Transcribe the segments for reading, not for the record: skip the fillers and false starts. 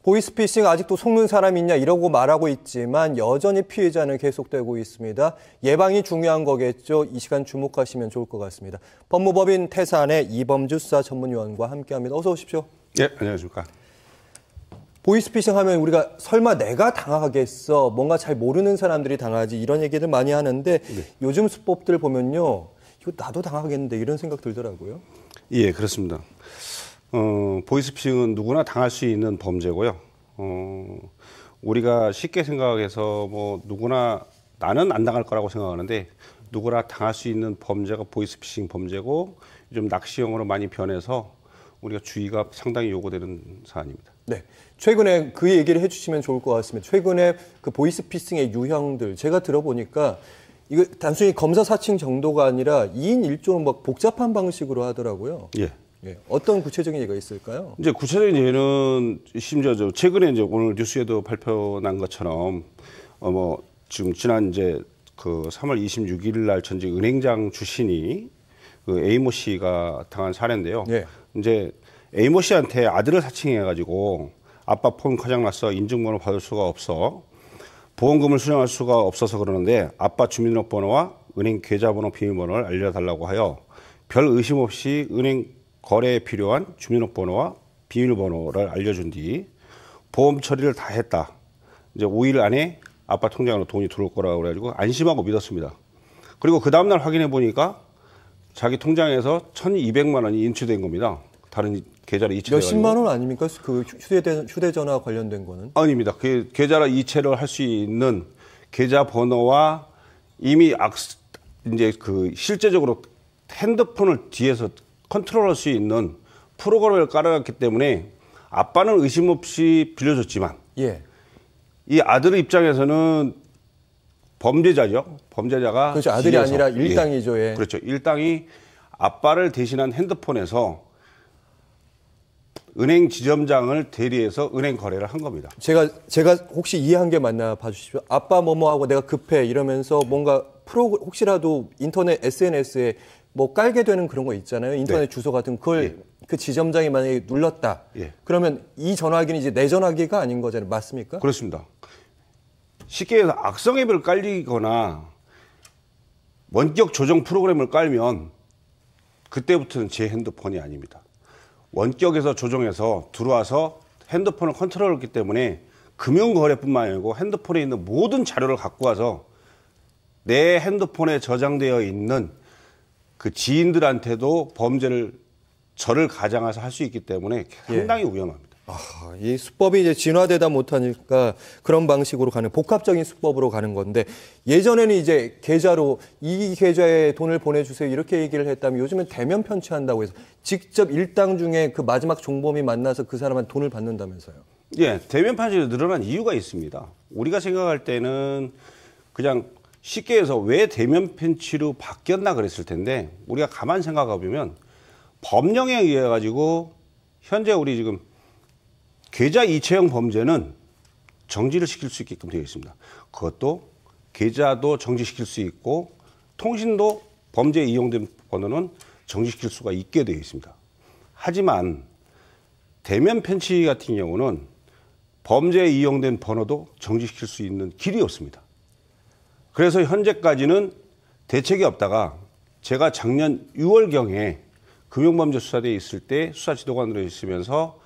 보이스피싱 아직도 속는 사람이 있냐 이러고 말하고 있지만 여전히 피해자는 계속되고 있습니다. 예방이 중요한 거겠죠. 이 시간 주목하시면 좋을 것 같습니다. 법무법인 태산의 이범주 수사전문위원과 함께합니다. 어서 오십시오. 네, 안녕하십니까. 보이스피싱 하면 우리가 설마 내가 당하겠어, 뭔가 잘 모르는 사람들이 당하지 이런 얘기들 많이 하는데 요즘 수법들 보면요. 이거 나도 당하겠는데 이런 생각 들더라고요. 예, 그렇습니다. 보이스피싱은 누구나 당할 수 있는 범죄고요. 우리가 쉽게 생각해서 뭐 누구나 나는 안 당할 거라고 생각하는데 누구나 당할 수 있는 범죄가 보이스피싱 범죄고 요즘 낚시형으로 많이 변해서 우리가 주의가 상당히 요구되는 사안입니다. 네, 최근에 그 얘기를 해주시면 좋을 것 같습니다. 최근에 그 보이스피싱의 유형들 제가 들어보니까 이거 단순히 검사 사칭 정도가 아니라 2인 1조는 막 복잡한 방식으로 하더라고요. 예. 예, 어떤 구체적인 예가 있을까요? 이제 구체적인 예는 심지어 최근에 이제 오늘 뉴스에도 발표난 것처럼 뭐 지금 지난 이제 그 3월 26일 날 전직 은행장 출신이 그 A모 씨가 당한 사례인데요. 예. 이제 A모 씨한테 아들을 사칭해가지고 아빠 폰 고장났어, 인증번호 받을 수가 없어, 보험금을 수령할 수가 없어서 그러는데 아빠 주민등록번호와 은행 계좌번호 비밀번호를 알려달라고 하여 별 의심 없이 은행 거래에 필요한 주민등록번호와 비밀번호를 알려준 뒤 보험 처리를 다 했다. 이제 5일 안에 아빠 통장으로 돈이 들어올 거라고 그래가지고 안심하고 믿었습니다. 그리고 그 다음날 확인해 보니까 자기 통장에서 1,200만 원이 인출된 겁니다. 다른 계좌로 이체돼가지고. 몇십만 원 아닙니까? 그 휴대전화 관련된 거는? 아닙니다. 그 계좌로 이체를 할 수 있는 계좌 번호와 이미 이제 그 실제적으로 핸드폰을 뒤에서 컨트롤할 수 있는 프로그램을 깔아놨기 때문에 아빠는 의심 없이 빌려줬지만 예. 이 아들 입장에서는 범죄자죠. 범죄자가 그렇죠. 아들이 뒤에서, 아니라 일당이죠. 예. 그렇죠. 일당이 아빠를 대신한 핸드폰에서 은행 지점장을 대리해서 은행 거래를 한 겁니다. 제가 혹시 이해한 게 맞나 봐주십시오. 아빠 뭐뭐하고 내가 급해 이러면서 뭔가 혹시라도 인터넷 SNS에 뭐 깔게 되는 그런 거 있잖아요. 인터넷 네. 주소 같은 그걸 예. 그 지점장이 만약에 눌렀다. 예. 그러면 이 전화기는 이제 내 전화기가 아닌 거잖아요. 맞습니까? 그렇습니다. 쉽게 해서 악성 앱을 깔리거나 원격 조정 프로그램을 깔면 그때부터는 제 핸드폰이 아닙니다. 원격에서 조정해서 들어와서 핸드폰을 컨트롤했기 때문에 금융거래뿐만 아니고 핸드폰에 있는 모든 자료를 갖고 와서 내 핸드폰에 저장되어 있는 그 지인들한테도 저를 가장해서 할 수 있기 때문에 상당히 위험합니다. 이 수법이 이제 진화되다 못하니까 그런 방식으로 가는 복합적인 수법으로 가는 건데 예전에는 이제 계좌로 이 계좌에 돈을 보내주세요 이렇게 얘기를 했다면 요즘은 대면 편취한다고 해서 직접 일당 중에 그 마지막 종범이 만나서 그 사람한테 돈을 받는다면서요. 예, 대면 편취가 늘어난 이유가 있습니다. 우리가 생각할 때는 그냥 쉽게 해서 왜 대면 편취로 바뀌었나 그랬을 텐데 우리가 가만 생각해 보면 법령에 의해 가지고 현재 우리 지금 계좌 이체형 범죄는 정지를 시킬 수 있게끔 되어 있습니다. 그것도 계좌도 정지시킬 수 있고 통신도 범죄에 이용된 번호는 정지시킬 수가 있게 되어 있습니다. 하지만 대면 편취 같은 경우는 범죄에 이용된 번호도 정지시킬 수 있는 길이 없습니다. 그래서 현재까지는 대책이 없다가 제가 작년 6월경에 금융범죄수사대에 있을 때 수사지도관으로 있으면서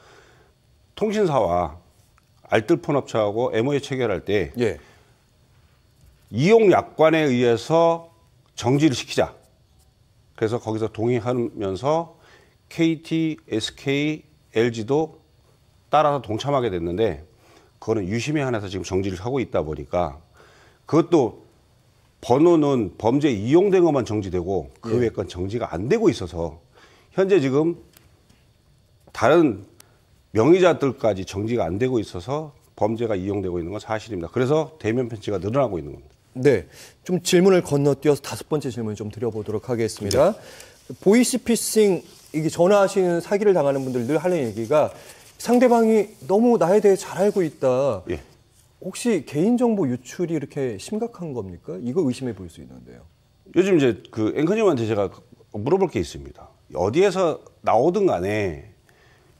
통신사와 알뜰폰 업체하고 MOU 체결할 때 예. 이용 약관에 의해서 정지를 시키자. 그래서 거기서 동의하면서 KT, SK, LG도 따라서 동참하게 됐는데 그거는 유심에 한해서 지금 정지를 하고 있다 보니까 그것도 번호는 범죄에 이용된 것만 정지되고 그 외의 건 정지가 안 되고 있어서 현재 지금 다른 명의자들까지 정지가 안 되고 있어서 범죄가 이용되고 있는 건 사실입니다. 그래서 대면 편취가 늘어나고 있는 겁니다. 네, 좀 질문을 건너뛰어서 5번째 질문 좀 드려보도록 하겠습니다. 네. 보이스피싱 이게 전화하시는 사기를 당하는 분들 늘 하는 얘기가 상대방이 너무 나에 대해 잘 알고 있다. 예. 혹시 개인정보 유출이 이렇게 심각한 겁니까? 이거 의심해 볼 수 있는데요. 요즘 이제 그 앵커님한테 제가 물어볼 게 있습니다. 어디에서 나오든 간에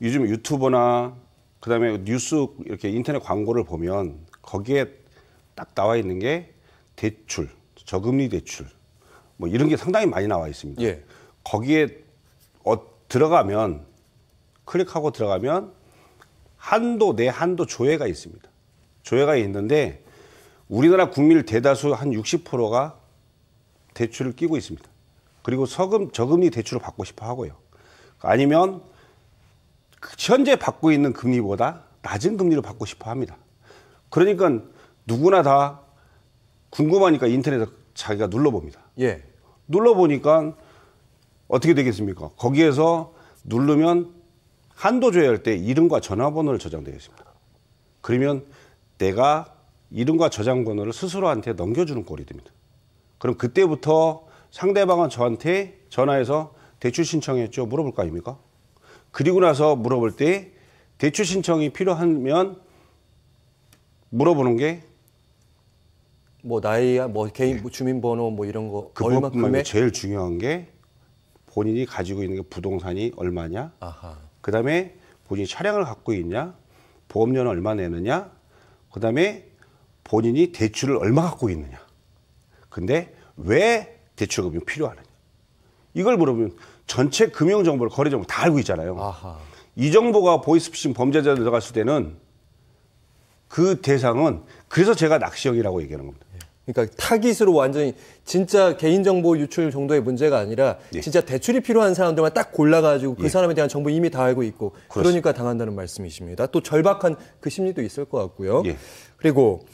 요즘 유튜버나 그다음에 뉴스 이렇게 인터넷 광고를 보면 거기에 딱 나와 있는 게 대출, 저금리 대출 뭐 이런 게 상당히 많이 나와 있습니다. 예. 거기에 들어가면 클릭하고 들어가면 내 한도 조회가 있습니다. 조회가 있는데 우리나라 국민 대다수 한 60%가 대출을 끼고 있습니다. 그리고 저금리 대출을 받고 싶어 하고요. 아니면 현재 받고 있는 금리보다 낮은 금리를 받고 싶어 합니다. 그러니까 누구나 다 궁금하니까 인터넷에 자기가 눌러봅니다. 예. 눌러보니까 어떻게 되겠습니까? 거기에서 누르면 한도 조회할 때 이름과 전화번호를 저장되어 있습니다. 그러면 내가 이름과 저장번호를 스스로한테 넘겨주는 꼴이 됩니다. 그럼 그때부터 상대방은 저한테 전화해서 대출 신청했죠? 물어볼 거 아닙니까? 그리고 나서 물어볼 때 대출 신청이 필요하면 물어보는 게 뭐 나이야, 뭐 개인 주민번호 뭐 이런 거 그것뿐만이 얼마큼의 제일 중요한 게 본인이 가지고 있는 게 부동산이 얼마냐, 아하. 그다음에 본인이 차량을 갖고 있냐, 보험료는 얼마 내느냐, 그다음에 본인이 대출을 얼마 갖고 있느냐. 근데 왜 대출금이 필요하느냐. 이걸 물어보면 전체 금융 정보를 거래 정보를 다 알고 있잖아요. 아하. 이 정보가 보이스피싱 범죄자들 들어갔을 때는 그 대상은 그래서 제가 낚시형이라고 얘기하는 겁니다. 그러니까 타깃으로 완전히 진짜 개인정보 유출 정도의 문제가 아니라 예. 진짜 대출이 필요한 사람들만 딱 골라가지고 그 예. 사람에 대한 정보 이미 다 알고 있고 그렇습니다. 그러니까 당한다는 말씀이십니다. 또 절박한 그 심리도 있을 것 같고요. 예. 그리고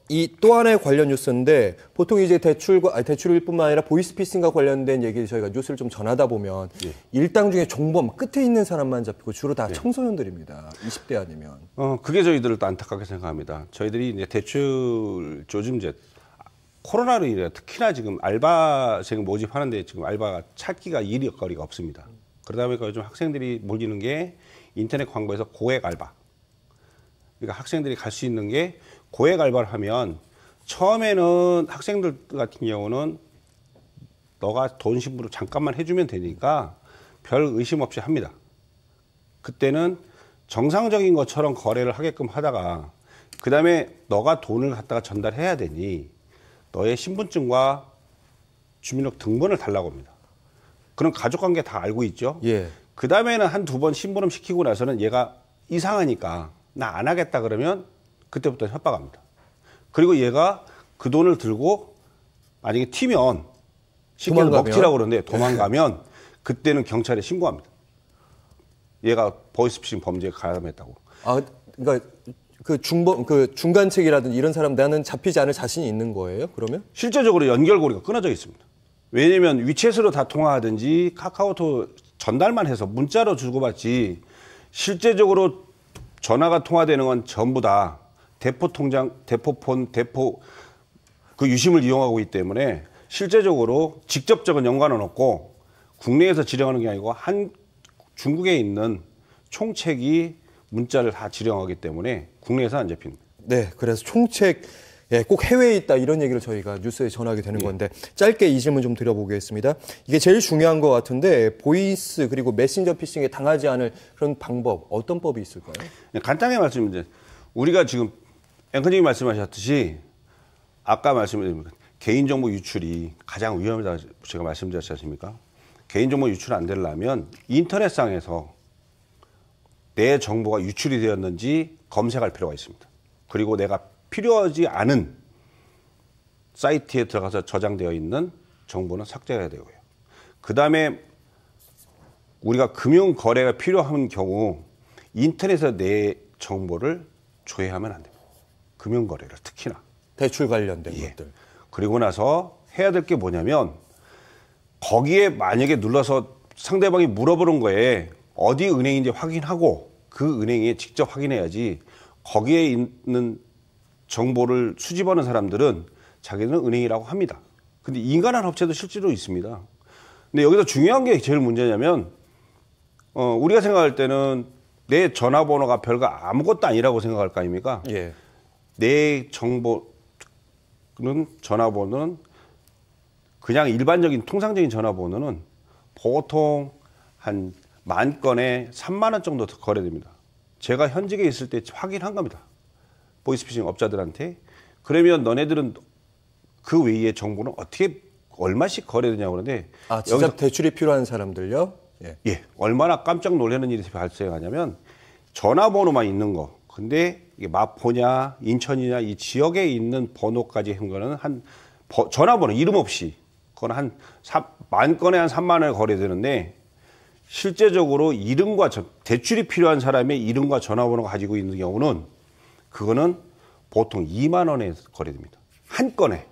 이 또 하나의 관련 뉴스인데 보통 이제 대출일 뿐만 아니라 보이스피싱과 관련된 얘기를 저희가 뉴스를 좀 전하다 보면 예. 일당 중에 종범 끝에 있는 사람만 잡히고 주로 다 청소년들입니다. 20대 아니면. 그게 저희들을 또 안타깝게 생각합니다. 저희들이 이제 대출 조짐제 코로나로 인해 특히나 지금 알바생 모집하는데 지금 알바가 찾기가 일거리가 없습니다. 그러다 보니까 요즘 학생들이 몰리는 게 인터넷 광고에서 고액 알바. 그러니까 학생들이 갈 수 있는 게 고액 알바를 하면 처음에는 학생들 같은 경우는 너가 돈 신부를 잠깐만 해주면 되니까 별 의심 없이 합니다. 그때는 정상적인 것처럼 거래를 하게끔 하다가 그 다음에 너가 돈을 갖다가 전달해야 되니 너의 신분증과 주민등록 등본을 달라고 합니다. 그럼 가족관계 다 알고 있죠. 예. 그 다음에는 한 두 번 심부름 시키고 나서는 얘가 이상하니까 나 안 하겠다 그러면 그때부터 협박합니다. 그리고 얘가 그 돈을 들고 만약에 튀면 쉽게 먹튀라고 그러는데 도망가면 그때는 경찰에 신고합니다. 얘가 보이스피싱 범죄에 가담했다고. 아, 그러니까 그 중간책이라든지 이런 사람 나는 잡히지 않을 자신이 있는 거예요? 그러면? 실제적으로 연결고리가 끊어져 있습니다. 왜냐면 위챗으로 다 통화하든지 카카오톡 전달만 해서 문자로 주고받지 실제적으로 전화가 통화되는 건 전부 다 대포 통장, 대포폰, 대포 그 유심을 이용하고 있기 때문에 실제적으로 직접적인 연관은 없고 국내에서 지령하는 게 아니고 중국에 있는 총책이 문자를 다 지령하기 때문에 국내에서 안 잡힙니다. 네, 그래서 총책 꼭 해외에 있다 이런 얘기를 저희가 뉴스에 전하게 되는 건데 짧게 이 질문 좀 드려보겠습니다. 이게 제일 중요한 것 같은데 보이스 그리고 메신저 피싱에 당하지 않을 그런 방법 어떤 법이 있을까요? 간단하게 말씀드리면 우리가 지금 앵커님이 말씀하셨듯이 아까 말씀드린 개인정보 유출이 가장 위험하다고 제가 말씀드렸지 않습니까? 개인정보 유출 안 되려면 인터넷상에서 내 정보가 유출이 되었는지 검색할 필요가 있습니다. 그리고 내가 필요하지 않은 사이트에 들어가서 저장되어 있는 정보는 삭제해야 되고요. 그 다음에 우리가 금융거래가 필요한 경우 인터넷에서 내 정보를 조회하면 안 됩니다. 금융거래를 특히나. 대출 관련된 것들. 그리고 나서 해야 될 게 뭐냐면 거기에 만약에 눌러서 상대방이 물어보는 거에 어디 은행인지 확인하고 그 은행에 직접 확인해야지 거기에 있는 정보를 수집하는 사람들은 자기는 은행이라고 합니다. 근데 인간한 업체도 실제로 있습니다. 근데 여기서 중요한 게 제일 문제냐면 우리가 생각할 때는 내 전화번호가 별거 아무것도 아니라고 생각할 거 아닙니까? 예. 내 정보는 전화번호는 그냥 일반적인 통상적인 전화번호는 보통 한 10,000건에 3만 원 정도 거래됩니다. 제가 현직에 있을 때 확인한 겁니다. 보이스피싱 업자들한테. 그러면 너네들은 그 외의 정보는 어떻게 얼마씩 거래되냐고 그러는데 아, 진짜 대출이 필요한 사람들요? 예. 예, 얼마나 깜짝 놀라는 일이 발생하냐면 전화번호만 있는 거. 근데 이게 마포냐, 인천이냐 이 지역에 있는 번호까지 한 거는 전화번호 이름 없이 그건 만 건에 한 3만 원에 거래되는데 실제적으로 이름과 대출이 필요한 사람의 이름과 전화번호가 가지고 있는 경우는 그거는 보통 2만 원에 거래됩니다. 한 건에.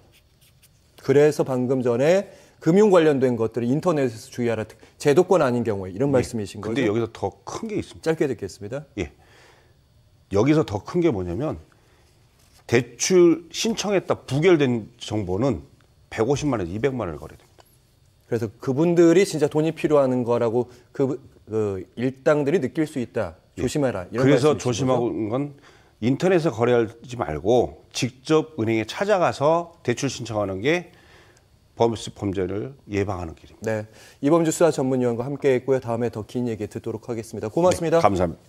그래서 방금 전에 금융 관련된 것들을 인터넷에서 주의하라. 제도권 아닌 경우에 이런 말씀이신 거죠? 근데 여기서 더 큰 게 있습니다. 짧게 듣겠습니다. 예. 여기서 더 큰 게 뭐냐면 대출 신청했다 부결된 정보는 150만 원, 200만 원을 거래됩니다. 그래서 그분들이 진짜 돈이 필요한 거라고 그 일당들이 느낄 수 있다. 조심해라. 이런 그래서 말씀이신 조심하는 건 인터넷에 거래하지 말고 직접 은행에 찾아가서 대출 신청하는 게 범죄를 예방하는 길입니다. 네, 이범주 수사 전문위원과 함께했고요. 다음에 더 긴 얘기 듣도록 하겠습니다. 고맙습니다. 네, 감사합니다.